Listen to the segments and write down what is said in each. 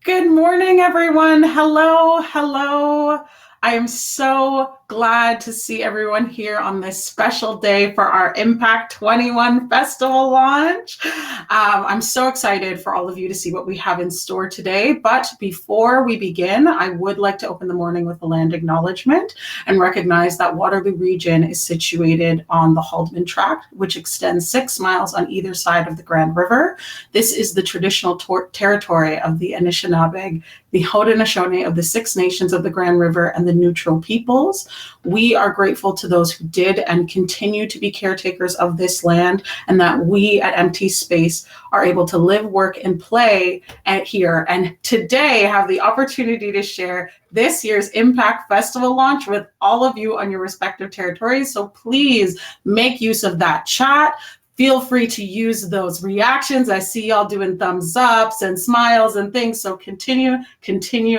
Good morning, everyone. Hello, hello. I am so glad to see everyone here on this special day for our Impact 21 Festival launch. I'm so excited for all of you to see what we have in store today. But before we begin, I would like to open the morning with a land acknowledgement and recognize that Waterloo region is situated on the Haldeman Tract, which extends 6 miles on either side of the Grand River. This is the traditional territory of the Anishinaabe, the Haudenosaunee of the Six Nations of the Grand River, and the Neutral Peoples. We are grateful to those who did and continue to be caretakers of this land, and that we at Empty Space are able to live, work, and play here. And today have the opportunity to share this year's Impact Festival launch with all of you on your respective territories. So please make use of that chat. Feel free to use those reactions. I see y'all doing thumbs ups and smiles and things. So continue.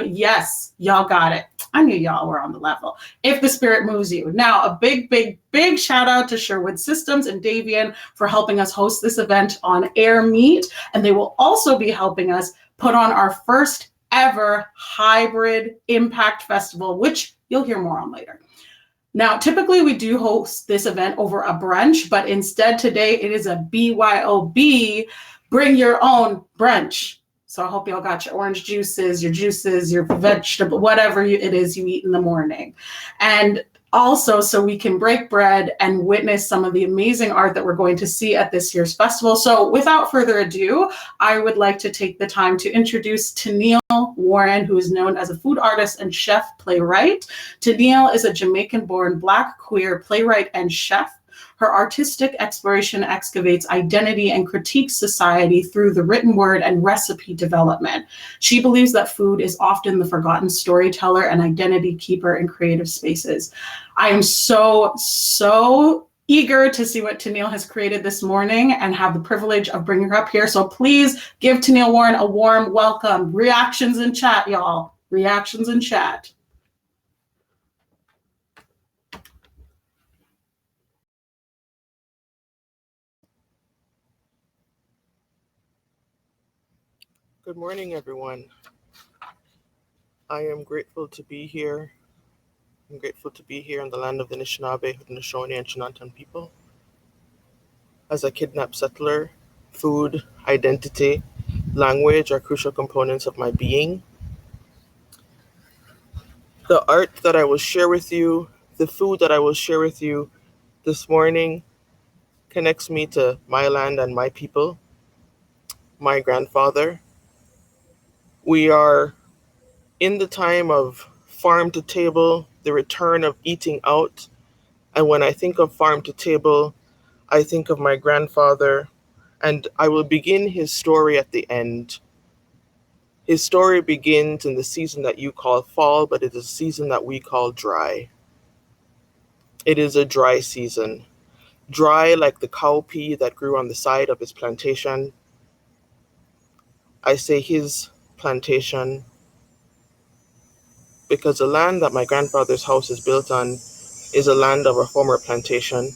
Yes, y'all got it. I knew y'all were on the level. If the spirit moves you. Now, a big shout out to Sherwood Systems and Davian for helping us host this event on Air Meet. And they will also be helping us put on our first ever hybrid Impact Festival, which you'll hear more on later. Now, typically we do host this event over a brunch, but instead today it is a BYOB, bring your own brunch. So I hope y'all got your orange juices, your vegetable, whatever it is you eat in the morning. And also so we can break bread and witness some of the amazing art that we're going to see at this year's festival. So without further ado, I would like to take the time to introduce Tennille Warren, who is known as a food artist and chef playwright. Tennille is a Jamaican-born Black queer playwright and chef. Her artistic exploration excavates identity and critiques society through the written word and recipe development. She believes that food is often the forgotten storyteller and identity keeper in creative spaces. I am so eager to see what Tennille has created this morning and have the privilege of bringing her up here. So please give Tennille Warren a warm welcome. Reactions in chat, y'all. Reactions in chat. Good morning, everyone. I am grateful to be here. I'm grateful to be here in the land of the Anishinaabe, Haudenosaunee, and Chinantan people. As a kidnapped settler, food, identity, language are crucial components of my being. The art that I will share with you, the food that I will share with you this morning connects me to my land and my people, my grandfather. We are in the time of farm to table, the return of eating out. And when I think of farm to table, I think of my grandfather, and I will begin his story at the end. His story begins in the season that you call fall, but it is a season that we call dry. It is a dry season. Dry like the cowpea that grew on the side of his plantation. I say his plantation because the land that my grandfather's house is built on is a land of a former plantation.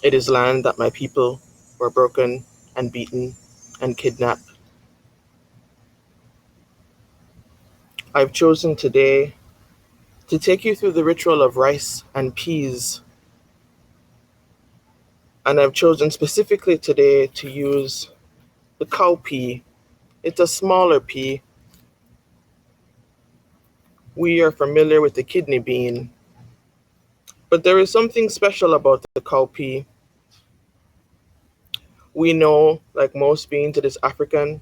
It is land that my people were broken and beaten and kidnapped. I've chosen today to take you through the ritual of rice and peas. And I've chosen specifically today to use the cowpea. It's a smaller pea. We are familiar with the kidney bean, but there is something special about the cowpea. We know, like most beans, it is African.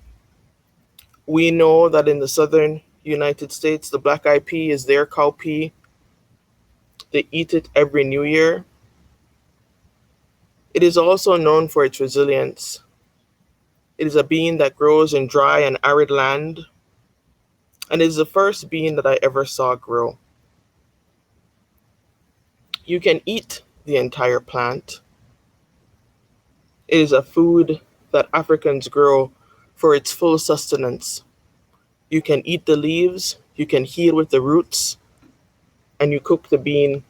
We know that in the southern United States, the black-eyed pea is their cowpea. They eat it every New Year. It is also known for its resilience. It is a bean that grows in dry and arid land, and it is the first bean that I ever saw grow. You can eat the entire plant. It is a food that Africans grow for its full sustenance. You can eat the leaves, you can heal with the roots, and you cook the bean.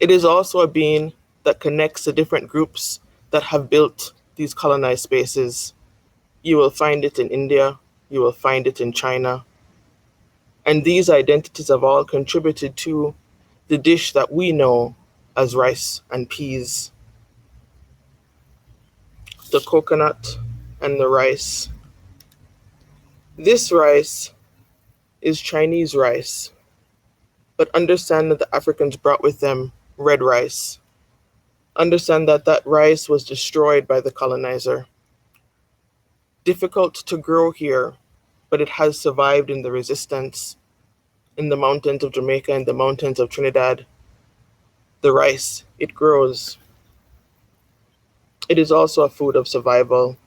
It is also a bean that connects the different groups that have built these colonized spaces. You will find it in India. You will find it in China. And these identities have all contributed to the dish that we know as rice and peas. The coconut and the rice. This rice is Chinese rice, but understand that the Africans brought with them red rice. Understand that that rice was destroyed by the colonizer. Difficult to grow here, but it has survived in the resistance in the mountains of Jamaica and the mountains of Trinidad. The rice, it grows. It is also a food of survival,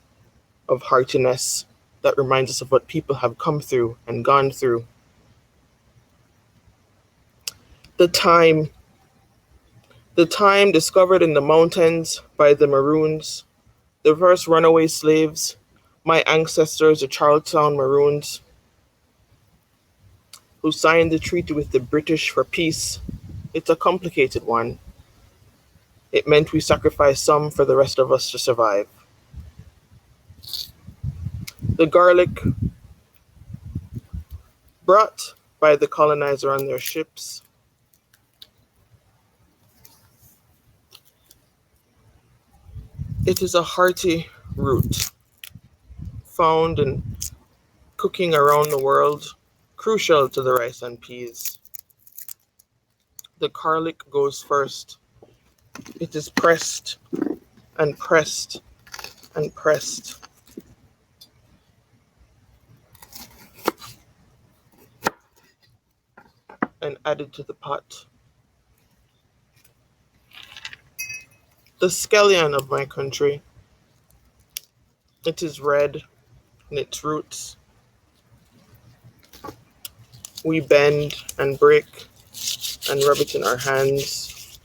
of heartiness, that reminds us of what people have come through and gone through. The thyme, the thyme discovered in the mountains by the Maroons, the first runaway slaves, my ancestors, the Charlestown Maroons, who signed the treaty with the British for peace. It's a complicated one. It meant we sacrificed some for the rest of us to survive. The garlic brought by the colonizer on their ships. It is a hearty root found in cooking around the world, crucial to the rice and peas. The garlic goes first. It is pressed and pressed and pressed. And added to the pot. The scallion of my country. It is red in its roots. We bend and break and rub it in our hands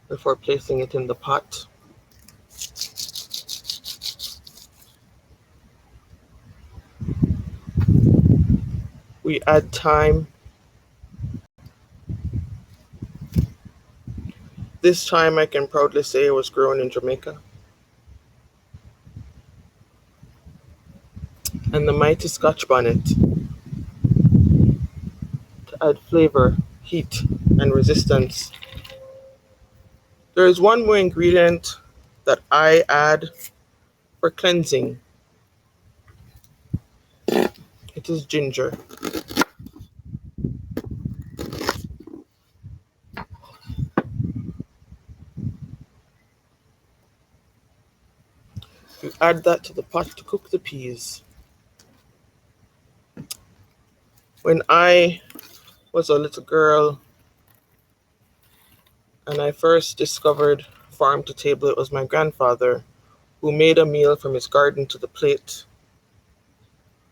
before placing it in the pot. We add thyme. This thyme I can proudly say was grown in Jamaica. And the mighty Scotch bonnet to add flavor, heat, and resistance. There is one more ingredient that I add for cleansing. It is ginger. You add that to the pot to cook the peas. When I was a little girl and I first discovered farm to table, it was my grandfather who made a meal from his garden to the plate.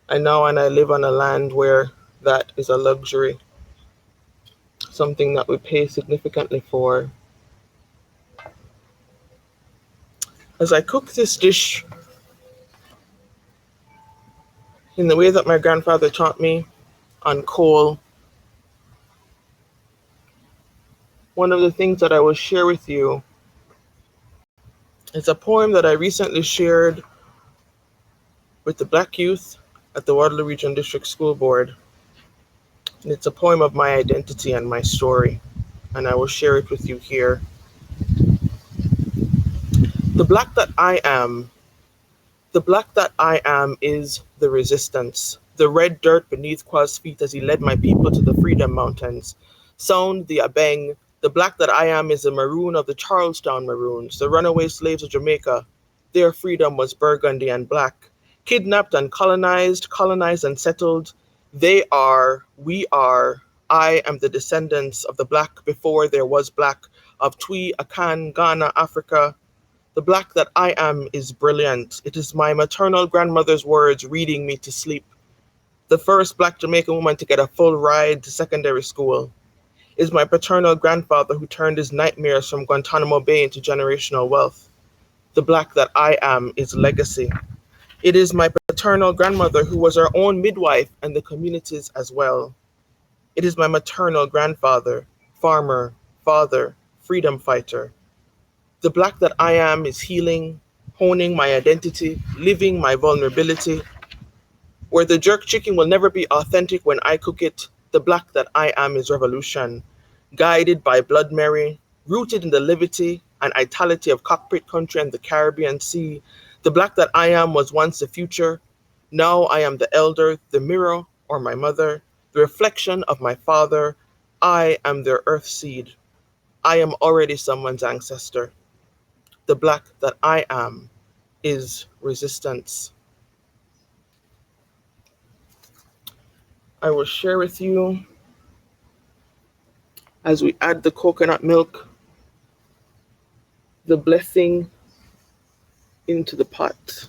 And now I live on a land where that is a luxury, something that we pay significantly for. As I cook this dish in the way that my grandfather taught me, on coal, one of the things that I will share with you is a poem that I recently shared with the Black youth at the Waterloo Region District School Board. And it's a poem of my identity and my story, and I will share it with you here. The black that I am, the black that I am is the resistance, the red dirt beneath Kwa's feet as he led my people to the Freedom Mountains. Sound the abeng, the black that I am is the maroon of the Charlestown Maroons, the runaway slaves of Jamaica. Their freedom was burgundy and black. Kidnapped and colonized and settled. They are, we are, I am the descendants of the black before there was black, of Twi, Akan, Ghana, Africa. The black that I am is brilliant. It is my maternal grandmother's words reading me to sleep. The first black Jamaican woman to get a full ride to secondary school. Is my paternal grandfather who turned his nightmares from Guantanamo Bay into generational wealth. The black that I am is legacy. It is my paternal grandmother who was our own midwife and the community's as well. It is my maternal grandfather, farmer, father, freedom fighter. The black that I am is healing, honing my identity, living my vulnerability, where the jerk chicken will never be authentic when I cook it. The black that I am is revolution, guided by Blood Mary, rooted in the levity and vitality of cockpit country and the Caribbean Sea. The black that I am was once the future. Now I am the elder, the mirror, or my mother, the reflection of my father. I am their earth seed. I am already someone's ancestor. The black that I am is resistance. I will share with you as we add the coconut milk, the blessing into the pot,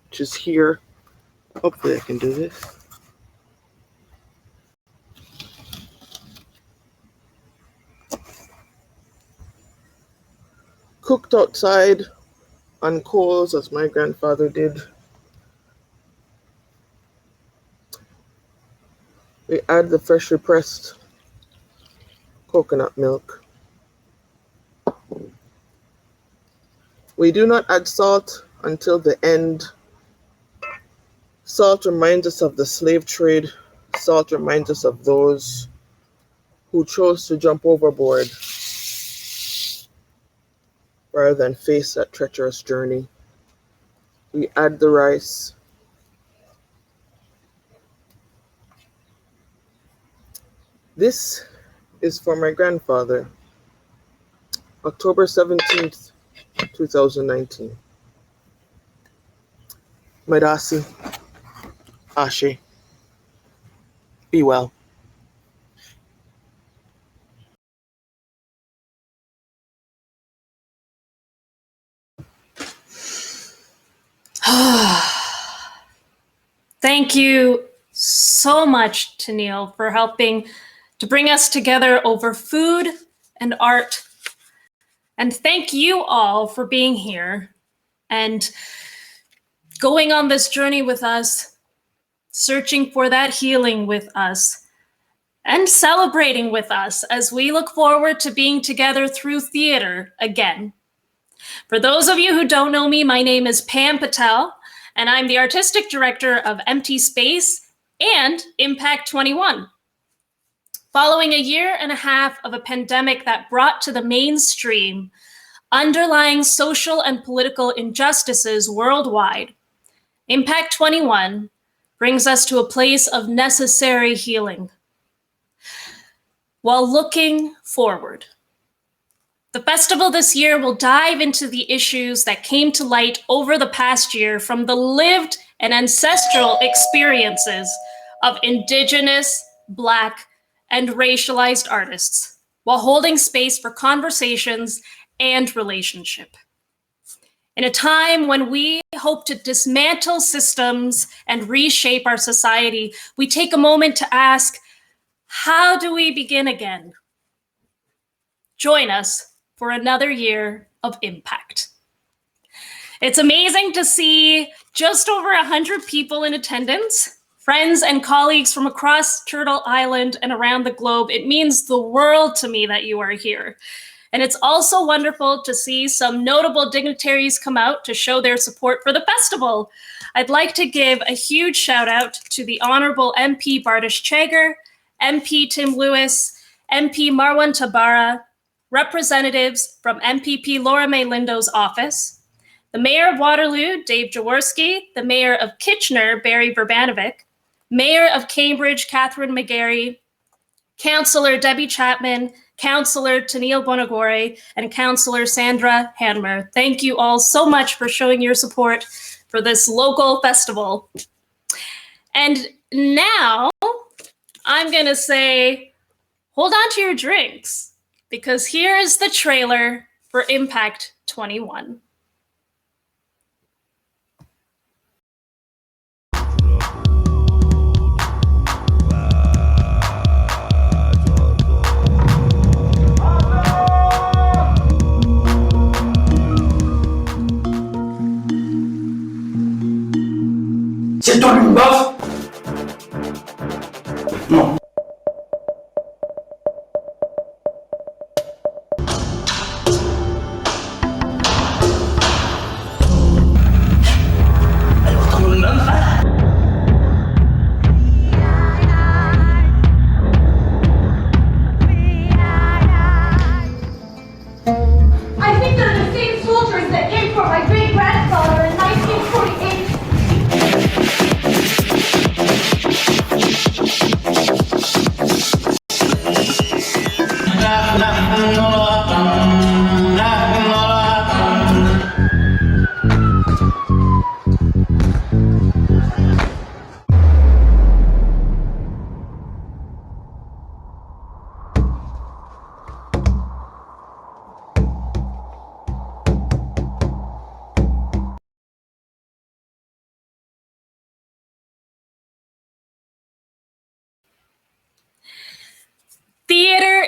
which is here. Hopefully I can do this. Cooked outside on coals as my grandfather did. We add the freshly pressed coconut milk. We do not add salt until the end. Salt reminds us of the slave trade. Salt reminds us of those who chose to jump overboard rather than face that treacherous journey. We add the rice. This is for my grandfather, October 17th, 2019. Madasi, Ashe, be well. Thank you so much, Tennille, for helping to bring us together over food and art. And thank you all for being here and going on this journey with us, searching for that healing with us, and celebrating with us as we look forward to being together through theater again. For those of you who don't know me, my name is Pam Patel, and I'm the artistic director of Empty Space and Impact 21. Following a year and a half of a pandemic that brought to the mainstream underlying social and political injustices worldwide, Impact 21 brings us to a place of necessary healing while looking forward. The festival this year will dive into the issues that came to light over the past year from the lived and ancestral experiences of Indigenous, Black, and racialized artists, while holding space for conversations and relationship. In a time when we hope to dismantle systems and reshape our society, we take a moment to ask, how do we begin again? Join us for another year of impact. It's amazing to see just over 100 people in attendance, friends and colleagues from across Turtle Island and around the globe. It means the world to me that you are here. And it's also wonderful to see some notable dignitaries come out to show their support for the festival. I'd like to give a huge shout out to the Honorable MP Bardish Chagar, MP Tim Lewis, MP Marwan Tabara, representatives from MPP Laura May Lindo's office, the Mayor of Waterloo, Dave Jaworski, the Mayor of Kitchener, Barry Verbanovic, Mayor of Cambridge, Catherine McGarry, Councillor Debbie Chapman, Councillor Tennille Bonagore, and Councillor Sandra Hanmer. Thank you all so much for showing your support for this local festival. And now I'm gonna say, hold on to your drinks, because here is the trailer for Impact 21. C'est toi une baffe? Non.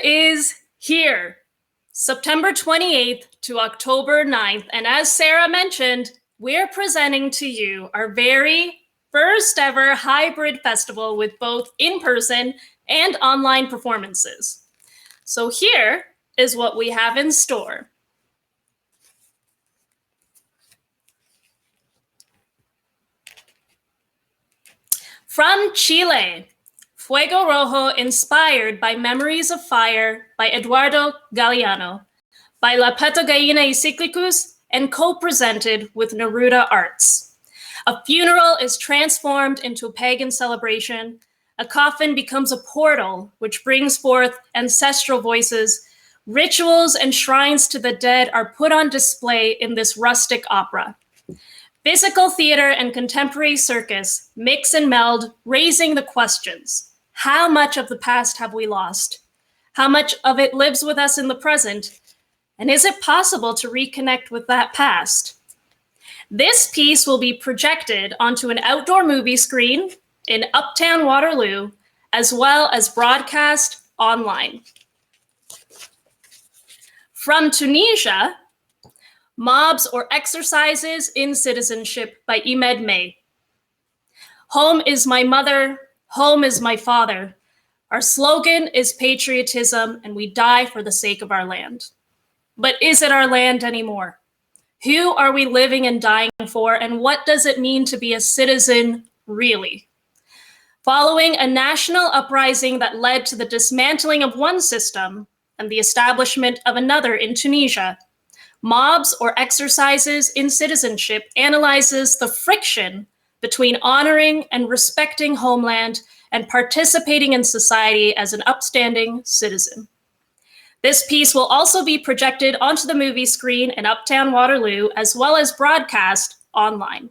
is here, September 28th to October 9th. And as Sarah mentioned, we're presenting to you our very first ever hybrid festival with both in-person and online performances. So here is what we have in store. From Chile, Fuego Rojo, inspired by Memories of Fire by Eduardo Galeano, by La Patagallina y Cyclicus, and co-presented with Neruda Arts. A funeral is transformed into a pagan celebration. A coffin becomes a portal, which brings forth ancestral voices. Rituals and shrines to the dead are put on display in this rustic opera. Physical theater and contemporary circus mix and meld, raising the questions. How much of the past have we lost? How much of it lives with us in the present? And is it possible to reconnect with that past? This piece will be projected onto an outdoor movie screen in Uptown Waterloo, as well as broadcast online. From Tunisia, Mobs or Exercises in Citizenship by IMED. Home is my mother, home is my father. Our slogan is patriotism, and we die for the sake of our land. But is it our land anymore? Who are we living and dying for, and what does it mean to be a citizen really? Following a national uprising that led to the dismantling of one system and the establishment of another in Tunisia, Mobs or Exercises in Citizenship analyzes the friction between honoring and respecting homeland and participating in society as an upstanding citizen. This piece will also be projected onto the movie screen in Uptown Waterloo, as well as broadcast online.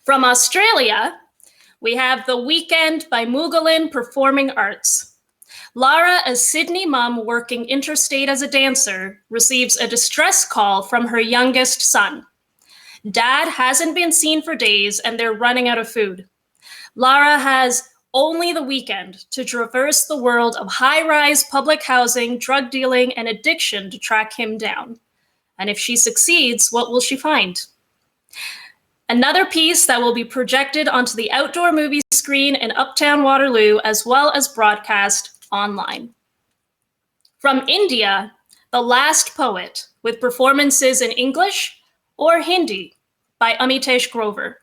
From Australia, we have The Weekend by Moogalin Performing Arts. Lara, a Sydney mom working interstate as a dancer, receives a distress call from her youngest son. Dad hasn't been seen for days and they're running out of food. Lara has only the weekend to traverse the world of high-rise public housing, drug dealing, and addiction to track him down. And if she succeeds, what will she find? Another piece that will be projected onto the outdoor movie screen in Uptown Waterloo, as well as broadcast online. From India, The Last Poet, with performances in English or Hindi by Amitesh Grover.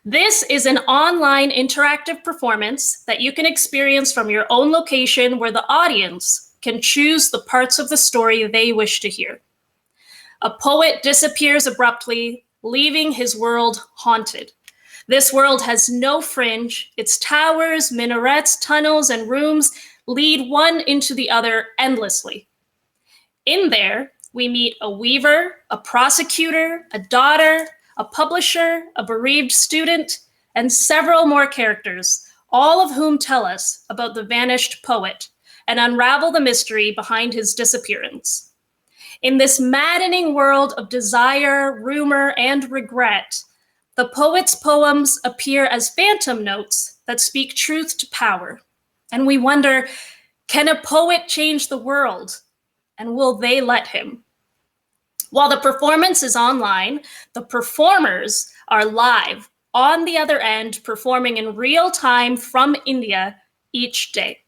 This is an online interactive performance that you can experience from your own location, where the audience can choose the parts of the story they wish to hear. A poet disappears abruptly, leaving his world haunted. This world has no fringe. Its towers, minarets, tunnels, and rooms lead one into the other endlessly. In there, we meet a weaver, a prosecutor, a daughter, a publisher, a bereaved student, and several more characters, all of whom tell us about the vanished poet and unravel the mystery behind his disappearance. In this maddening world of desire, rumor, and regret, the poet's poems appear as phantom notes that speak truth to power. And we wonder, can a poet change the world? And will they let him? While the performance is online, the performers are live on the other end, performing in real time from India each day.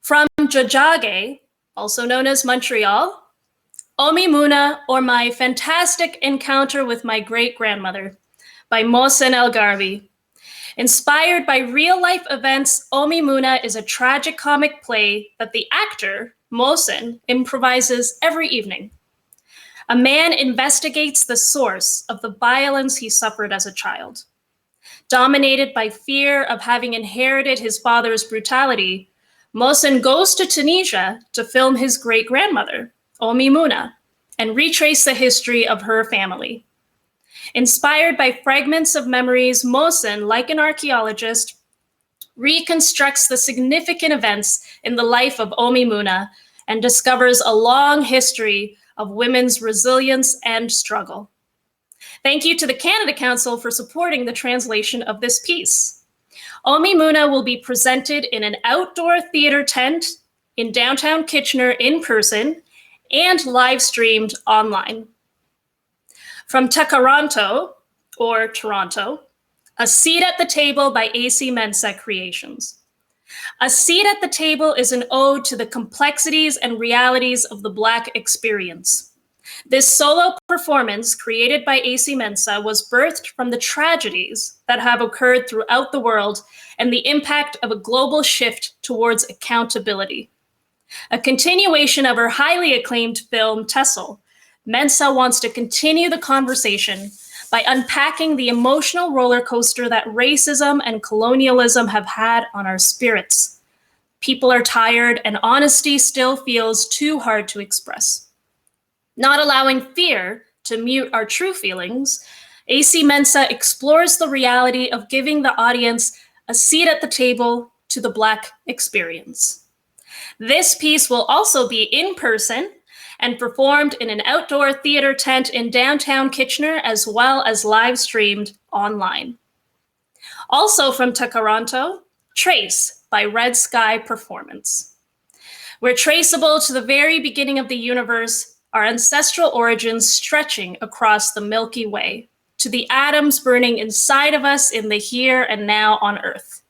From Jojage, also known as Montreal, Omi Muna, or My Fantastic Encounter with My Great-Grandmother by Mohsen El Garbi. Inspired by real-life events, Omi Muna is a tragicomic play that the actor, Mohsen, improvises every evening. A man investigates the source of the violence he suffered as a child. Dominated by fear of having inherited his father's brutality, Mohsen goes to Tunisia to film his great-grandmother, Omi Muna, and retrace the history of her family. Inspired by fragments of memories, Mohsen, like an archaeologist, reconstructs the significant events in the life of Omi Muna and discovers a long history of women's resilience and struggle. Thank you to the Canada Council for supporting the translation of this piece. Omimuna will be presented in an outdoor theater tent in downtown Kitchener in person and live streamed online. From Takaranto, or Toronto, A Seat at the Table by AC Mensa Creations. A Seat at the Table is an ode to the complexities and realities of the Black experience. This solo performance, created by AC Mensa, was birthed from the tragedies that have occurred throughout the world and the impact of a global shift towards accountability. A continuation of her highly acclaimed film, Tessel, Mensa wants to continue the conversation by unpacking the emotional roller coaster that racism and colonialism have had on our spirits. People are tired, and honesty still feels too hard to express. Not allowing fear to mute our true feelings, AC Mensa explores the reality of giving the audience a seat at the table to the Black experience. This piece will also be in person and performed in an outdoor theater tent in downtown Kitchener, as well as live streamed online. Also from Takaranto, Trace by Red Sky Performance. We're traceable to the very beginning of the universe, our ancestral origins stretching across the Milky Way, to the atoms burning inside of us in the here and now on Earth.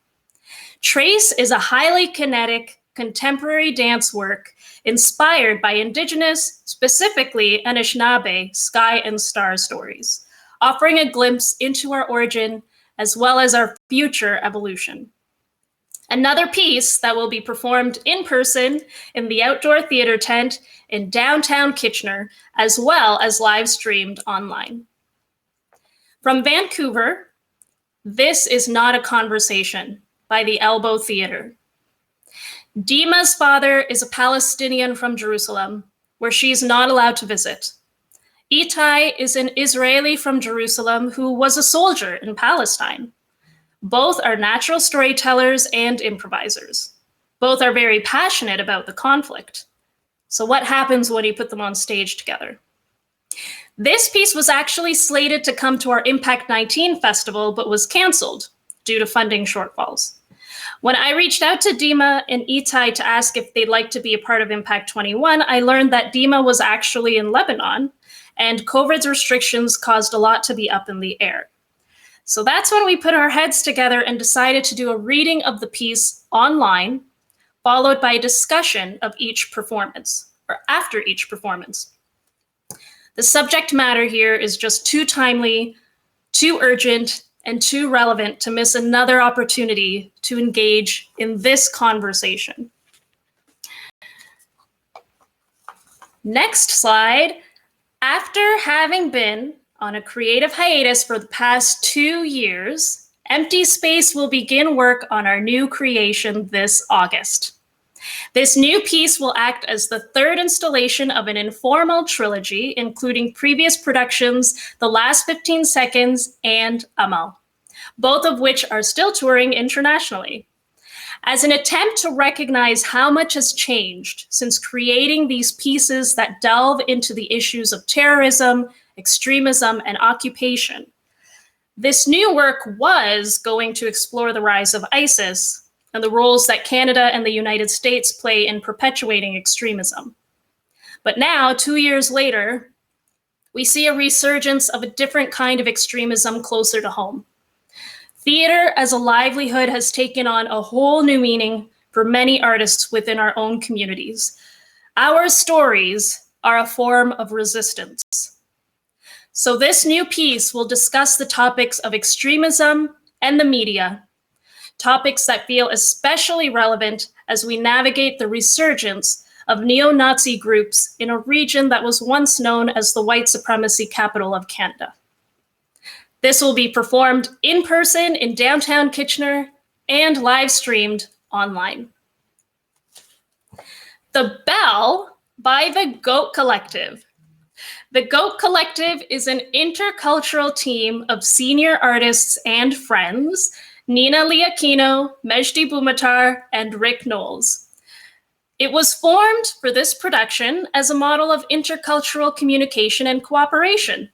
Trace is a highly kinetic, contemporary dance work inspired by Indigenous, specifically Anishinaabe, sky and star stories, offering a glimpse into our origin as well as our future evolution. Another piece that will be performed in person in the outdoor theater tent in downtown Kitchener, as well as live streamed online. From Vancouver, This Is Not a Conversation by the Elbow Theatre. Dima's father is a Palestinian from Jerusalem, where she's not allowed to visit. Itai is an Israeli from Jerusalem who was a soldier in Palestine. Both are natural storytellers and improvisers. Both are very passionate about the conflict. So what happens when you put them on stage together? This piece was actually slated to come to our Impact 19 festival, but was canceled due to funding shortfalls. When I reached out to Dima and Itai to ask if they'd like to be a part of Impact 21, I learned that Dima was actually in Lebanon, and COVID's restrictions caused a lot to be up in the air. So that's when we put our heads together and decided to do a reading of the piece online, followed by a discussion of each performance, or after each performance. The subject matter here is just too timely, too urgent, and too relevant to miss another opportunity to engage in this conversation. Next slide. After having been on a creative hiatus for the past 2 years, Empty Space will begin work on our new creation this August. This new piece will act as the third installation of an informal trilogy, including previous productions, The Last 15 Seconds and Amal, both of which are still touring internationally. As an attempt to recognize how much has changed since creating these pieces that delve into the issues of terrorism, extremism, and occupation, this new work was going to explore the rise of ISIS and the roles that Canada and the United States play in perpetuating extremism. But now, 2 years later, we see a resurgence of a different kind of extremism closer to home. Theater as a livelihood has taken on a whole new meaning for many artists within our own communities. Our stories are a form of resistance. So this new piece will discuss the topics of extremism and the media, topics that feel especially relevant as we navigate the resurgence of neo-Nazi groups in a region that was once known as the white supremacy capital of Canada. This will be performed in person in downtown Kitchener and live streamed online. The Bell by the Goat Collective. The Goat Collective is an intercultural team of senior artists and friends, Nina Liakino, Mejdi Boumatar, and Rick Knowles. It was formed for this production as a model of intercultural communication and cooperation.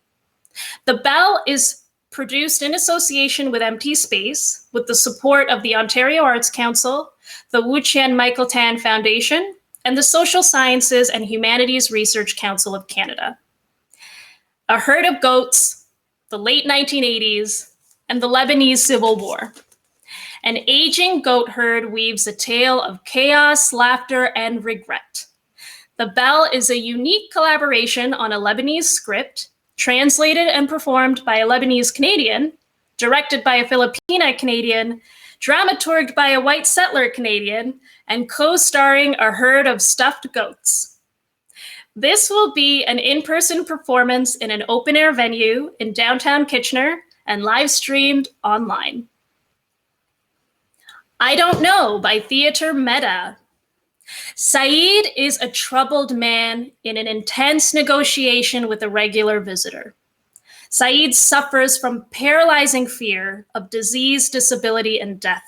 The Bell is produced in association with Empty Space, with the support of the Ontario Arts Council, the Wu Chien Michael Tan Foundation, and the Social Sciences and Humanities Research Council of Canada. A Herd of Goats, the late 1980s, and the Lebanese Civil War. An aging goat herd weaves a tale of chaos, laughter, and regret. The Bell is a unique collaboration on a Lebanese script, translated and performed by a Lebanese Canadian, directed by a Filipina Canadian, dramaturged by a white settler Canadian, and co-starring a herd of stuffed goats. This will be an in-person performance in an open-air venue in downtown Kitchener and live-streamed online. I Don't Know by Theatre Meta. Saeed is a troubled man in an intense negotiation with a regular visitor. Saeed suffers from paralyzing fear of disease, disability, and death.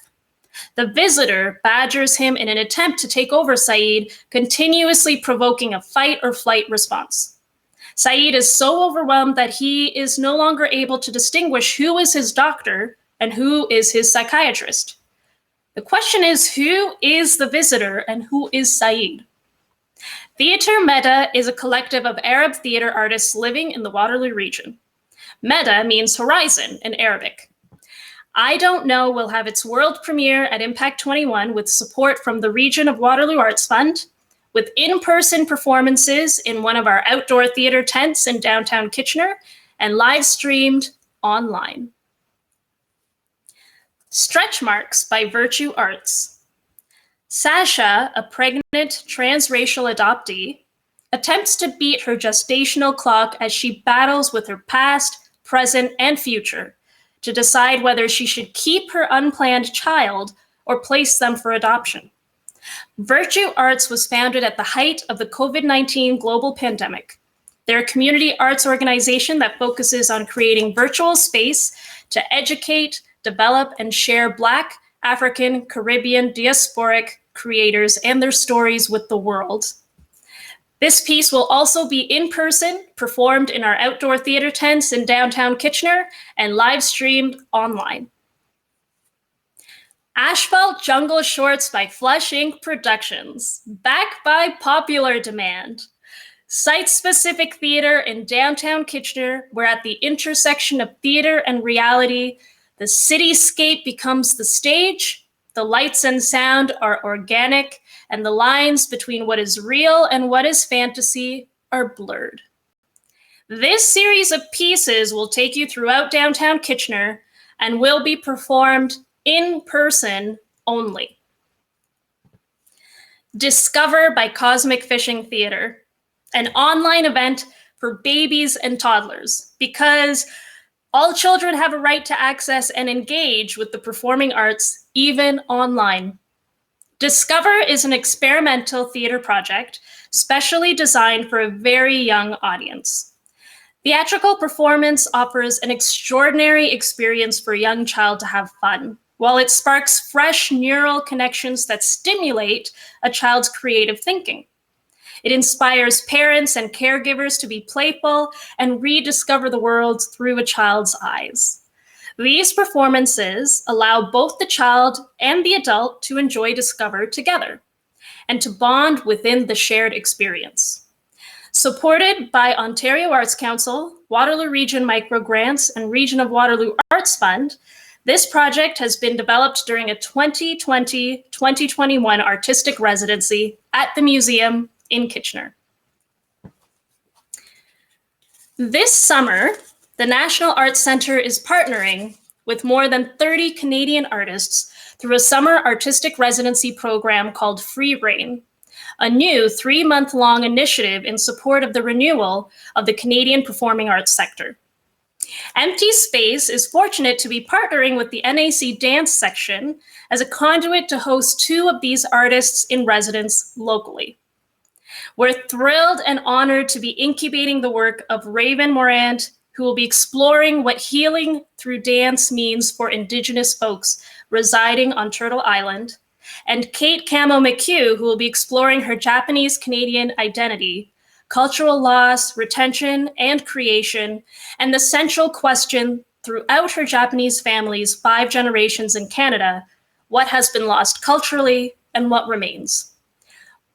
The visitor badgers him in an attempt to take over Saeed, continuously provoking a fight or flight response. Saeed is so overwhelmed that he is no longer able to distinguish who is his doctor and who is his psychiatrist. The question is, who is the visitor and who is Saeed? Theatre Meta is a collective of Arab theatre artists living in the Waterloo region. Meta means horizon in Arabic. I Don't Know will have its world premiere at Impact 21 with support from the Region of Waterloo Arts Fund, with in-person performances in one of our outdoor theatre tents in downtown Kitchener and live streamed online. Stretch Marks by VIRTU Arts. Sasha, a pregnant transracial adoptee, attempts to beat her gestational clock as she battles with her past, present, and future to decide whether she should keep her unplanned child or place them for adoption. VIRTU Arts was founded at the height of the COVID-19 global pandemic. They're a community arts organization that focuses on creating virtual space to educate, develop, and share Black, African, Caribbean, diasporic creators and their stories with the world. This piece will also be in person, performed in our outdoor theatre tents in downtown Kitchener, and live streamed online. Asphalt Jungle Shorts by Flush Inc. Productions, back by popular demand. Site-specific theatre in downtown Kitchener, where at the intersection of theatre and reality, the cityscape becomes the stage, the lights and sound are organic, and the lines between what is real and what is fantasy are blurred. This series of pieces will take you throughout downtown Kitchener and will be performed in person only. Discover by Cosmic Fishing Theatre, an online event for babies and toddlers, because all children have a right to access and engage with the performing arts, even online. Discover is an experimental theater project specially designed for a very young audience. Theatrical performance offers an extraordinary experience for a young child to have fun, while it sparks fresh neural connections that stimulate a child's creative thinking. It inspires parents and caregivers to be playful and rediscover the world through a child's eyes. These performances allow both the child and the adult to enjoy Discover together and to bond within the shared experience. Supported by Ontario Arts Council, Waterloo Region Microgrants, and Region of Waterloo Arts Fund, this project has been developed during a 2020-2021 artistic residency at the museum in Kitchener. This summer, the National Arts Centre is partnering with more than 30 Canadian artists through a summer artistic residency program called Free Reign, a new 3-month-long initiative in support of the renewal of the Canadian performing arts sector. Empty Space is fortunate to be partnering with the NAC Dance section as a conduit to host 2 of these artists in residence locally. We're thrilled and honored to be incubating the work of Raven Morant, who will be exploring what healing through dance means for Indigenous folks residing on Turtle Island, and Kate Camo McHugh, who will be exploring her Japanese-Canadian identity, cultural loss, retention, and creation, and the central question throughout her Japanese family's 5 generations in Canada, what has been lost culturally and what remains.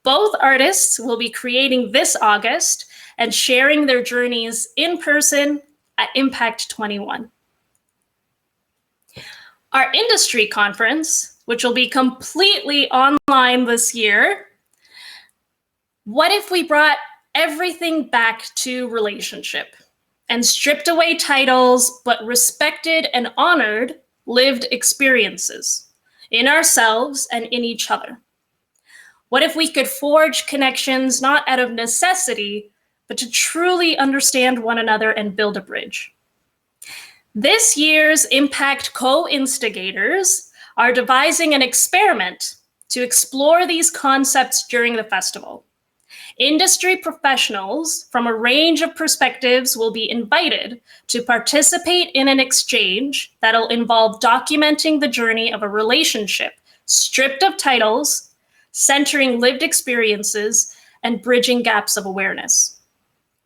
Both artists will be creating this August and sharing their journeys in person at Impact 21. Our industry conference, which will be completely online this year, what if we brought everything back to relationship and stripped away titles, but respected and honored lived experiences in ourselves and in each other? What if we could forge connections not out of necessity, but to truly understand one another and build a bridge? This year's Impact co-instigators are devising an experiment to explore these concepts during the festival. Industry professionals from a range of perspectives will be invited to participate in an exchange that'll involve documenting the journey of a relationship, stripped of titles, centering lived experiences, and bridging gaps of awareness.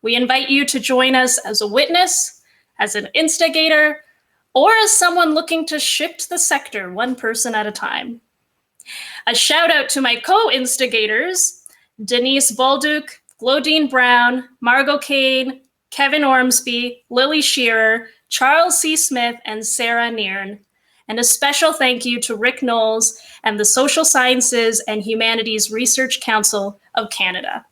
We invite you to join us as a witness, as an instigator, or as someone looking to shift the sector one person at a time. A shout out to my co-instigators, Denise Bolduc, Glodine Brown, Margot Kane, Kevin Ormsby, Lily Shearer, Charles C. Smith, and Sarah Nearn. And a special thank you to Rick Knowles and the Social Sciences and Humanities Research Council of Canada.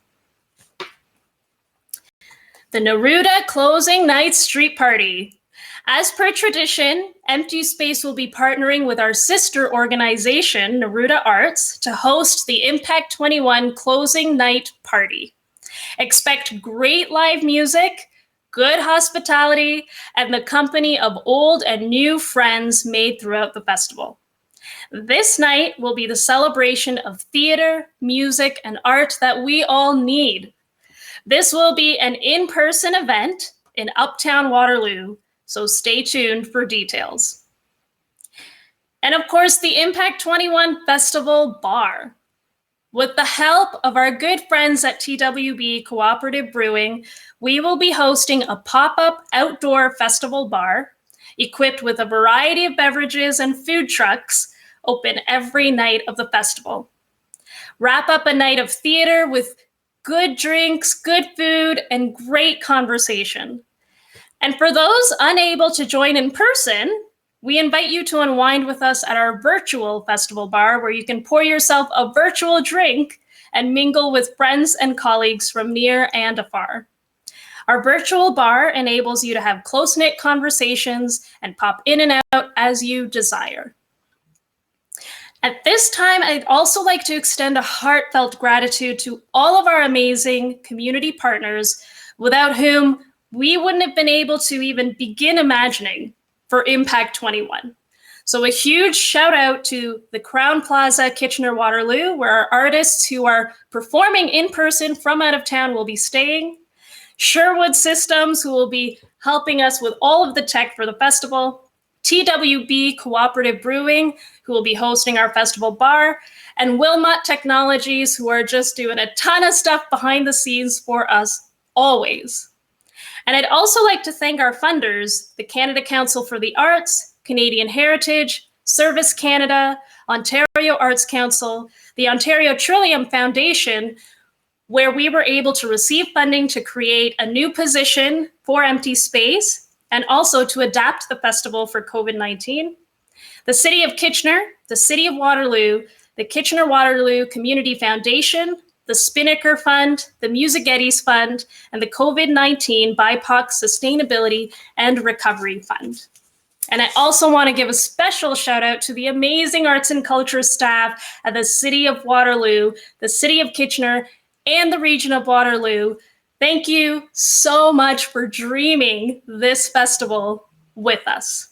The NERUDA Closing Night Street Party. As per tradition, Empty Space will be partnering with our sister organization, NERUDA Arts, to host the Impact 21 Closing Night Party. Expect great live music, good hospitality, and the company of old and new friends made throughout the festival. This night will be the celebration of theater, music, and art that we all need. This will be an in-person event in Uptown Waterloo, so stay tuned for details. And of course, the Impact 21 Festival Bar. With the help of our good friends at TWB Cooperative Brewing, we will be hosting a pop-up outdoor festival bar equipped with a variety of beverages and food trucks open every night of the festival. Wrap up a night of theater with good drinks, good food, and great conversation. And for those unable to join in person, we invite you to unwind with us at our virtual festival bar, where you can pour yourself a virtual drink and mingle with friends and colleagues from near and afar. Our virtual bar enables you to have close-knit conversations and pop in and out as you desire. At this time, I'd also like to extend a heartfelt gratitude to all of our amazing community partners, without whom we wouldn't have been able to even begin imagining for Impact 21. So a huge shout out to the Crown Plaza Kitchener-Waterloo, where our artists who are performing in person from out of town will be staying. Sherwood Systems, who will be helping us with all of the tech for the festival. TWB Cooperative Brewing, who will be hosting our festival bar. And Wilmot Technologies, who are just doing a ton of stuff behind the scenes for us always. And I'd also like to thank our funders, the Canada Council for the Arts, Canadian Heritage, Service Canada, Ontario Arts Council, the Ontario Trillium Foundation, where we were able to receive funding to create a new position for Empty Space and also to adapt the festival for COVID-19. The City of Kitchener, the City of Waterloo, the Kitchener-Waterloo Community Foundation, the Spinnaker Fund, the Music Geddes Fund, and the COVID-19 BIPOC Sustainability and Recovery Fund. And I also want to give a special shout out to the amazing arts and culture staff at the City of Waterloo, the City of Kitchener, and the region of Waterloo. Thank you so much for dreaming this festival with us.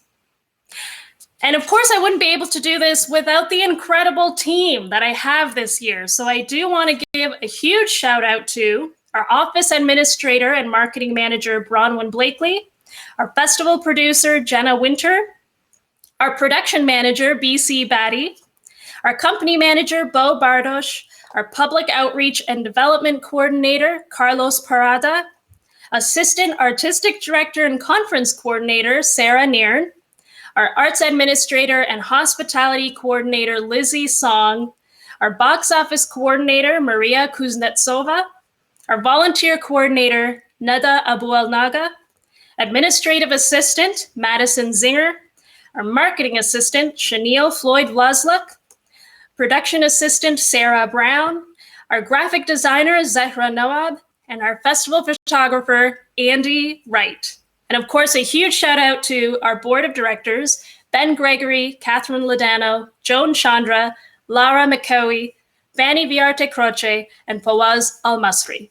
And of course, I wouldn't be able to do this without the incredible team that I have this year. So I do want to give a huge shout out to our office administrator and marketing manager, Bronwyn Blakely, our festival producer, Jenna Winter, our production manager, BC Batty, our company manager, Bo Bardosh, our public outreach and development coordinator, Carlos Parada, Assistant Artistic Director and Conference Coordinator, Sarah Nairn, our Arts Administrator and Hospitality Coordinator, Lizzie Song, our Box Office Coordinator, Maria Kuznetsova, our Volunteer Coordinator, Nada Abuelnaga, Administrative Assistant, Madison Zinger, our Marketing Assistant, Shaniel Floyd-Vlasluk, Production Assistant, Sarah Brown, our Graphic Designer, Zehra Noab, and our Festival Photographer, Andy Wright. And of course, a huge shout out to our Board of Directors, Ben Gregory, Catherine Ladano, Joan Chandra, Laura McCowie, Vanny Viarte Croce, and Fawaz Al-Masri.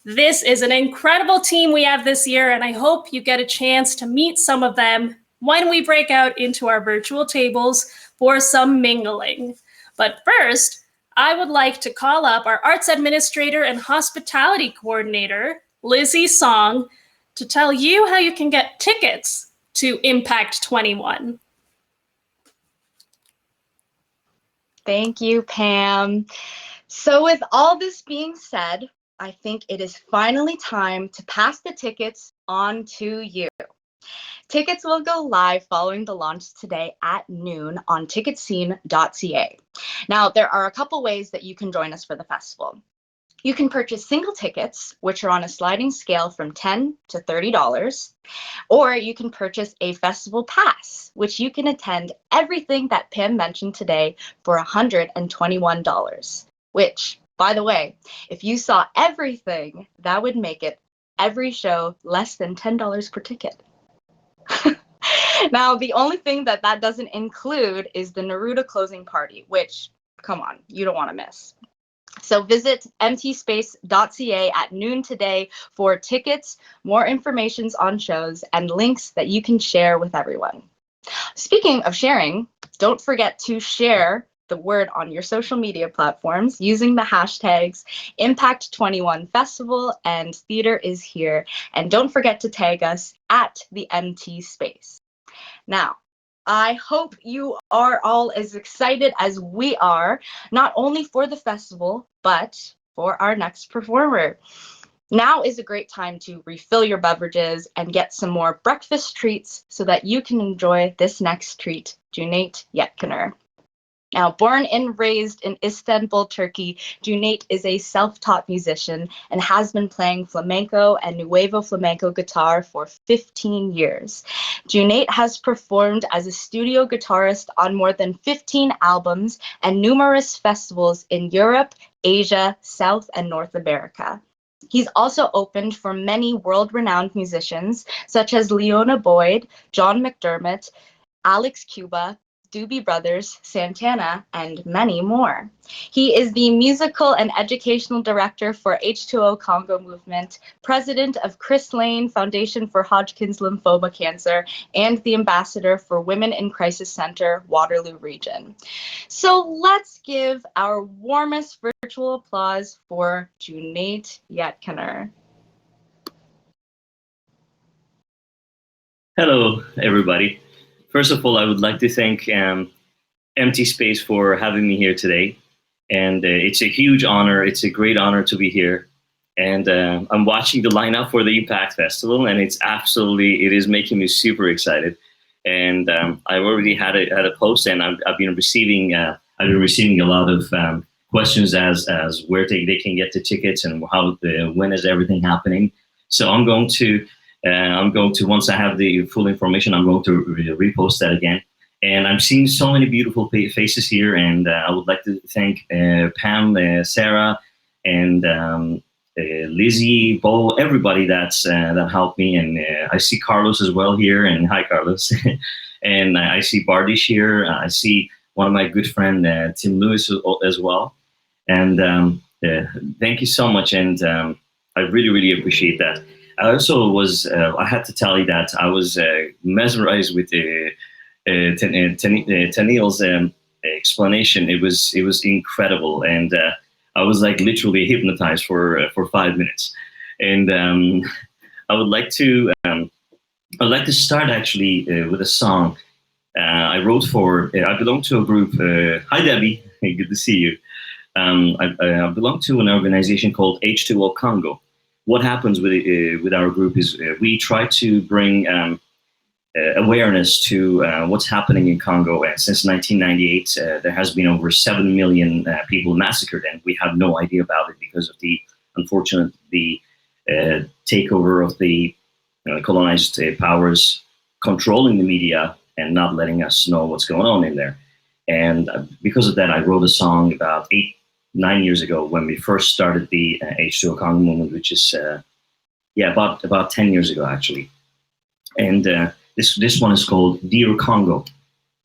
This is an incredible team we have this year, and I hope you get a chance to meet some of them when we break out into our virtual tables for some mingling. But first, I would like to call up our Arts Administrator and Hospitality Coordinator, Lizzie Song, to tell you how you can get tickets to Impact 21. Thank you, Pam. So with all this being said, I think it is finally time to pass the tickets on to you. Tickets will go live following the launch today at noon on ticketscene.ca. Now, there are a couple ways that you can join us for the festival. You can purchase single tickets, which are on a sliding scale from $10 to $30, or you can purchase a festival pass, which you can attend everything that Pam mentioned today for $121, which, by the way, if you saw everything, that would make it every show less than $10 per ticket. Now, the only thing that doesn't include is the NERUDA closing party, which, come on, you don't want to miss. So visit mtspace.ca at noon today for tickets, more information on shows, and links that you can share with everyone. Speaking of sharing, don't forget to share the word on your social media platforms using the hashtags Impact21Festival and Theater is Here. And don't forget to tag us at the MT Space. Now, I hope you are all as excited as we are, not only for the festival, but for our next performer. Now is a great time to refill your beverages and get some more breakfast treats so that you can enjoy this next treat, Cüneyt Yetkinur. Now, born and raised in Istanbul, Turkey, Cüneyt is a self-taught musician and has been playing flamenco and nuevo flamenco guitar for 15 years. Cüneyt has performed as a studio guitarist on more than 15 albums and numerous festivals in Europe, Asia, South and North America. He's also opened for many world-renowned musicians such as Leona Boyd, John McDermott, Alex Cuba, Doobie Brothers, Santana, and many more. He is the musical and educational director for H2O Congo Movement, president of Chris Lane Foundation for Hodgkin's Lymphoma Cancer, and the ambassador for Women in Crisis Center, Waterloo Region. So let's give our warmest virtual applause for Cüneyt Yetkinur. Hello, everybody. First of all, I would like to thank Empty Space for having me here today. And it's a huge honor. It's a great honor to be here. And I'm watching the lineup for the Impact Festival, and it is making me super excited. And I've already had a post, and I've been receiving a lot of questions as where they can get the tickets and when is everything happening. So I'm going to once I have the full information, I'm going to repost that again. And I'm seeing so many beautiful faces here, and I would like to thank Pam, Sarah, and Lizzie, Bo, everybody that helped me. And I see Carlos as well here, and hi, Carlos. And I see Bardish here. I see one of my good friend, Tim Lewis, as well. And thank you so much, and I really, really appreciate that. I also I had to tell you that I was mesmerized with Tennille's explanation. It was incredible, and I was like literally hypnotized for 5 minutes. And I would like to start actually with a song I wrote for. I belong to a group. Hi, Debbie. Good to see you. I belong to an organization called H2O Congo. what happens with our group is we try to bring awareness to what's happening in Congo. Since 1998, there has been over 7 million people massacred, and we have no idea about it because of the unfortunate takeover of the colonized powers controlling the media and not letting us know what's going on in there. And because of that, I wrote a song about 8-9 years ago when we first started the H2O Congo movement, which is about 10 years ago actually. And this one is called Dear Congo,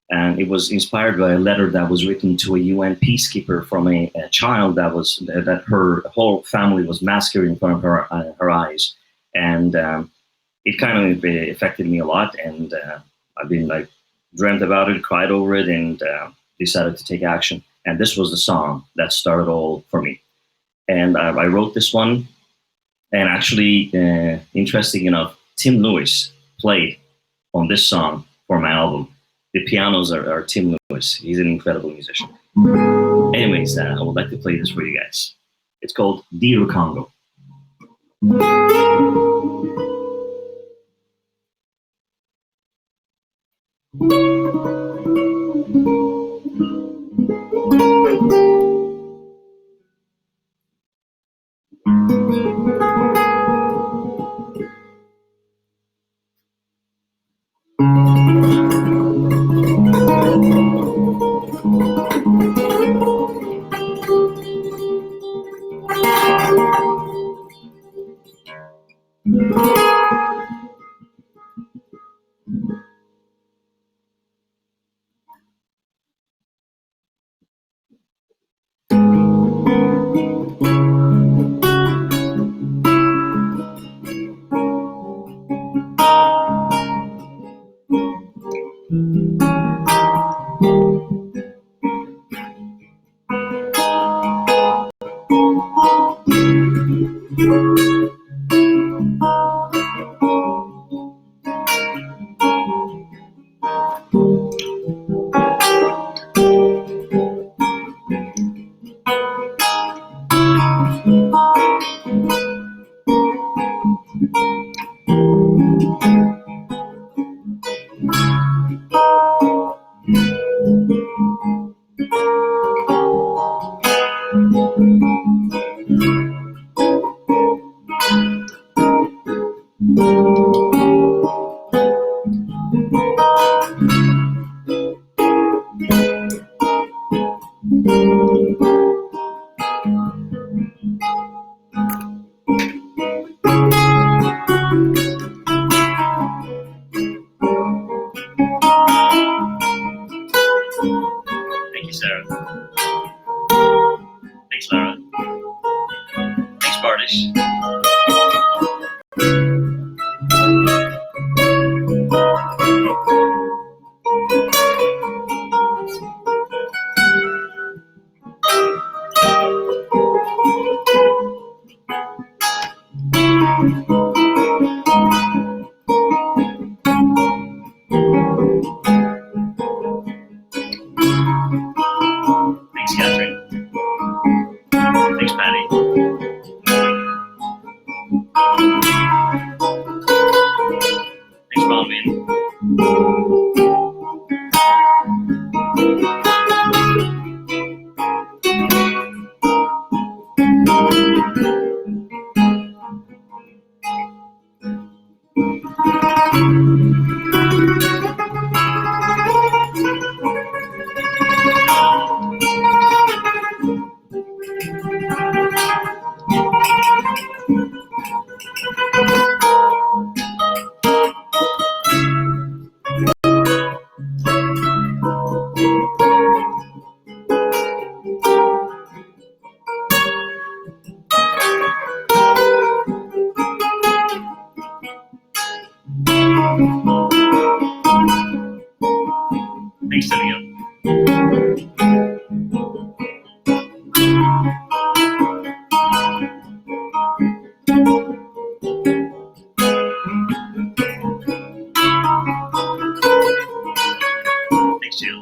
and it was inspired by a letter that was written to a UN peacekeeper from a child that her whole family was massacred in front of her eyes, and it kind of affected me a lot. And I've been dreamt about it, cried over it, and decided to take action. And this was the song that started all for me. And I wrote this one, and actually, interesting enough, Tim Lewis played on this song for my album. The pianos are Tim Lewis. He's an incredible musician. Anyways, I would like to play this for you guys. It's called Dear Congo. Thank you, Sarah. Thanks, Lara. Thanks, Bardish. Thanks, Catherine. Thanks, Patty. Thanks, Robin. Thanks, Livia. Thanks, Jill.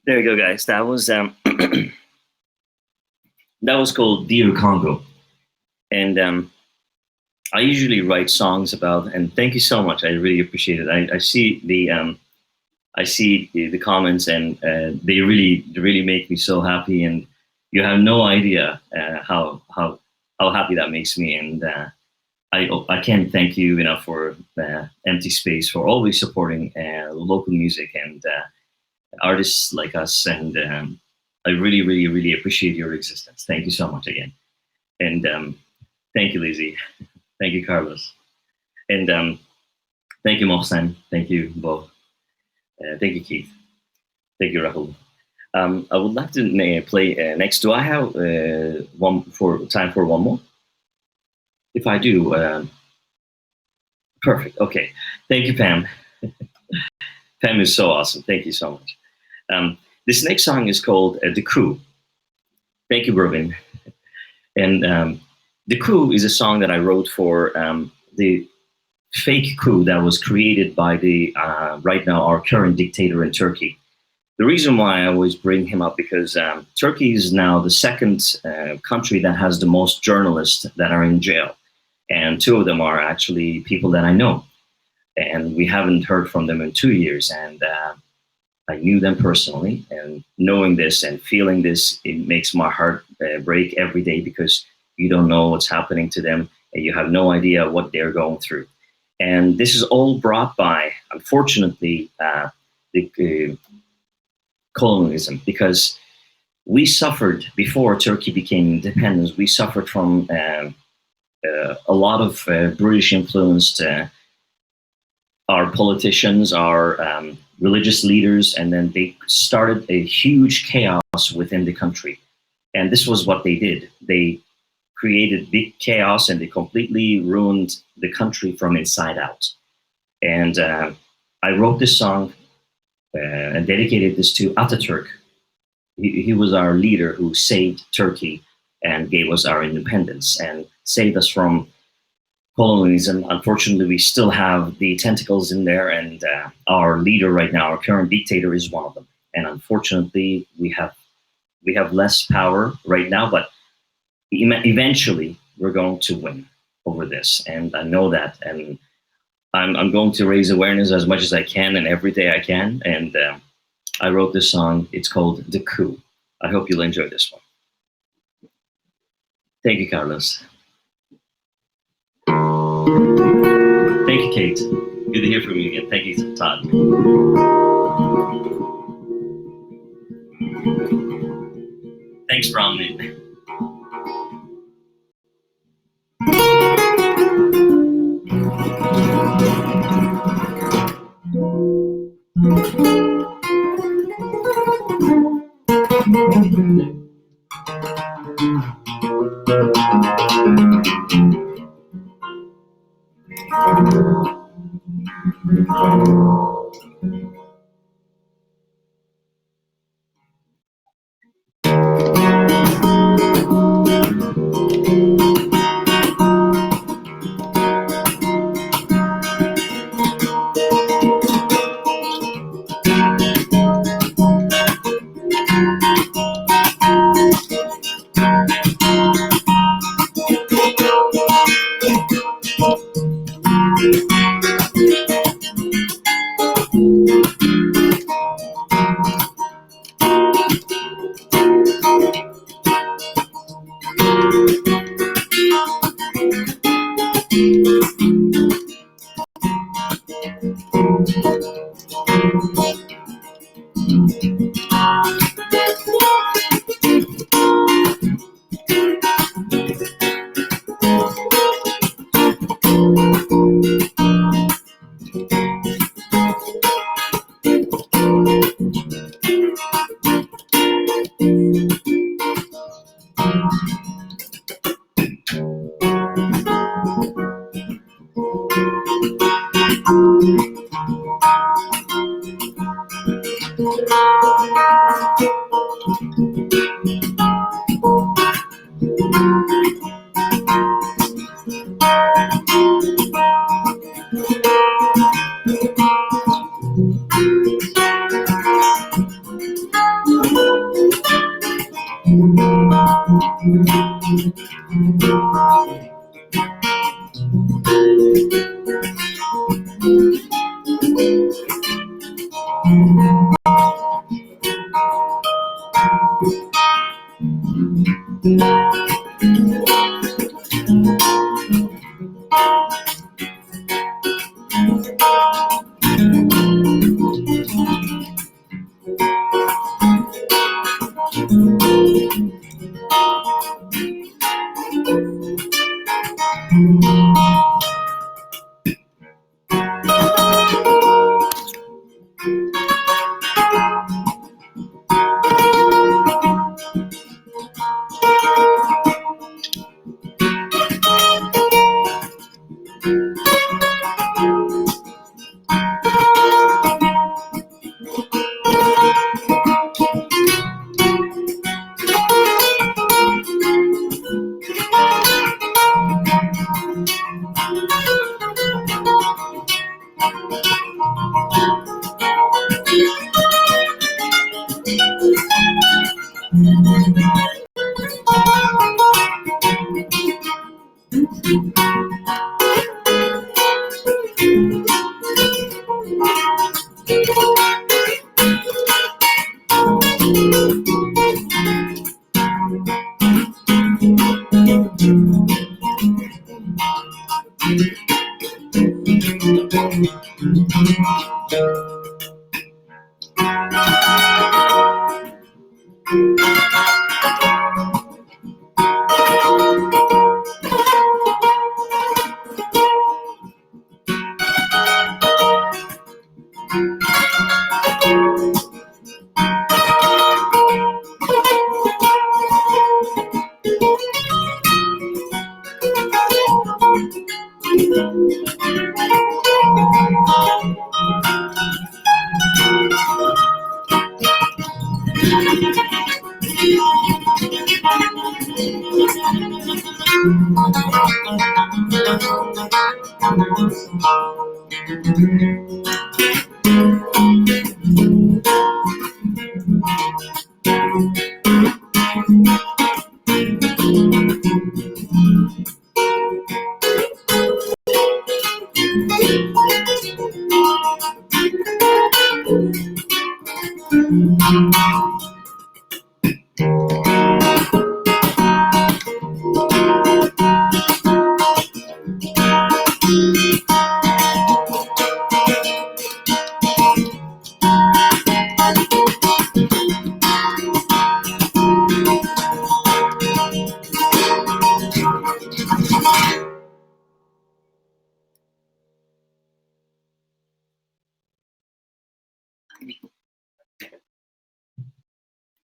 There you go, guys. That was that was called Dear Congo, and I usually write songs about. And thank you so much. I really appreciate it. I see the comments, and they really make me so happy. And you have no idea how happy that makes me. And I can't thank you enough for Empty Space for always supporting local music and artists like us. And I really appreciate your existence. Thank you so much again. And thank you, Lizzie. Thank you, Carlos. And thank you, Mohsen. Thank you, Bo. Thank you, Keith. Thank you, Rahul. I would like to play next. Do I have time for one more? If I do, perfect. Okay. Thank you, Pam. Pam is so awesome. Thank you so much. This next song is called The Crew. Thank you, Bervin. And The Crew is a song that I wrote for the fake coup that was created by the right now our current dictator in Turkey. The reason why I always bring him up because Turkey is now the second country that has the most journalists that are in jail, and two of them are actually people that I know, and we haven't heard from them in 2 years. And I knew them personally, and knowing this and feeling this, it makes my heart break every day because you don't know what's happening to them, and you have no idea what they're going through. And this is all brought by, unfortunately, the colonialism, because we suffered before Turkey became independent. We suffered from a lot of British influenced our politicians, our religious leaders, and then they started a huge chaos within the country. And this was what they did. They created big chaos, and they completely ruined the country from inside out. And I wrote this song and dedicated this to Ataturk. He was our leader who saved Turkey and gave us our independence and saved us from colonialism. Unfortunately, we still have the tentacles in there, and our leader right now, our current dictator, is one of them. And unfortunately, we have less power right now, but eventually we're going to win over this. And I know that, and I'm going to raise awareness as much as I can and every day I can. And I wrote this song. It's called The Coup. I hope you'll enjoy this one. Thank you, Carlos. Thank you, Kate. Good to hear from you again. Thank you, Todd. Thanks, Bromley.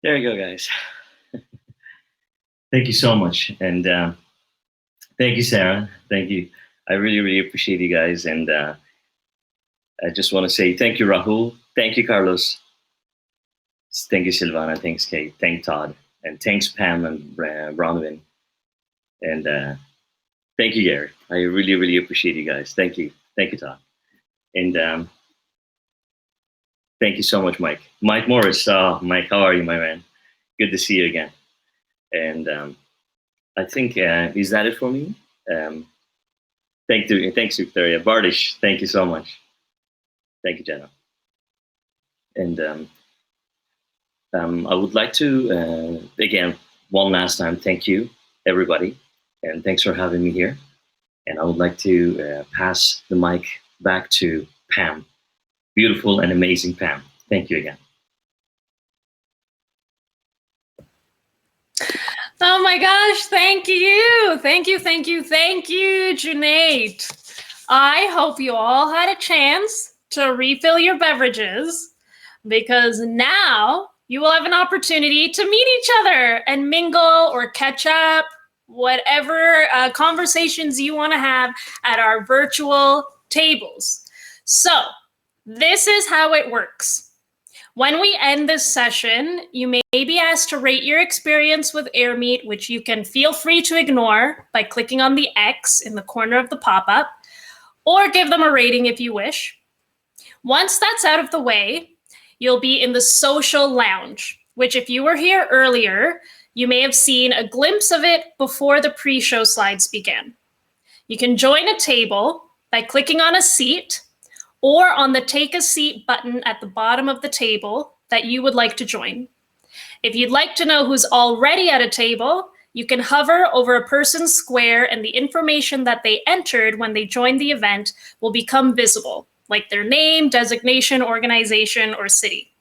There you go, guys. Thank you so much. And thank you, Sarah. Thank you. I really, really appreciate you guys. And I just want to say thank you, Rahul. Thank you, Carlos. Thank you, Silvana. Thanks, Kate. Thank Todd. And thanks, Pam and Bronwyn. And thank you, Gary. I really, really appreciate you guys. Thank you. Thank you, Todd. And thank you so much, Mike. Mike Morris. Mike, how are you, my man? Good to see you again. And I think, is that it for me? Thanks, Victoria. Bardish, thank you so much. Thank you, Jenna. And I would like to, again, one last time, thank you, everybody. And thanks for having me here. And I would like to pass the mic back to Pam. Beautiful and amazing Pam. Thank you again. Oh my gosh, thank you. Thank you, thank you, thank you, Junaid. I hope you all had a chance to refill your beverages, because now you will have an opportunity to meet each other and mingle or catch up, whatever conversations you want to have at our virtual tables. So this is how it works. When we end this session, you may be asked to rate your experience with AirMeet, which you can feel free to ignore by clicking on the X in the corner of the pop-up, or give them a rating if you wish. Once that's out of the way, you'll be in the social lounge, which if you were here earlier, You may have seen a glimpse of it before the pre-show slides began. You can join a table by clicking on a seat or on the Take a Seat button at the bottom of the table that you would like to join. If you'd like to know who's already at a table, you can hover over a person's square and the information that they entered when they joined the event will become visible, like their name, designation, organization, or city.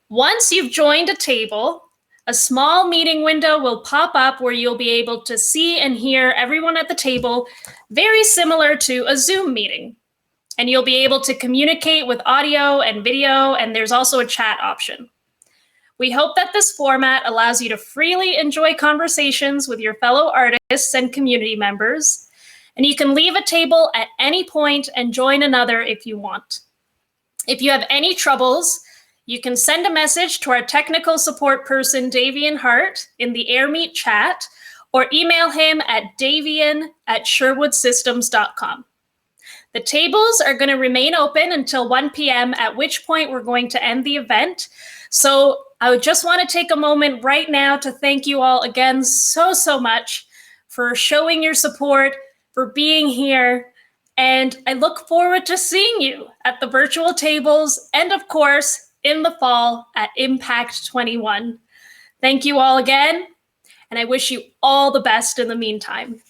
Once you've joined a table, a small meeting window will pop up where you'll be able to see and hear everyone at the table, very similar to a Zoom meeting. And you'll be able to communicate with audio and video, and there's also a chat option. We hope that this format allows you to freely enjoy conversations with your fellow artists and community members, and you can leave a table at any point and join another if you want. If you have any troubles, you can send a message to our technical support person, Davian Hart, in the AirMeet chat, or email him at davian@sherwoodsystems.com. The tables are going to remain open until 1 p.m., at which point we're going to end the event. So I would just want to take a moment right now to thank you all again so much for showing your support, for being here, and I look forward to seeing you at the virtual tables and, of course, in the fall at Impact 21. Thank you all again, and I wish you all the best in the meantime.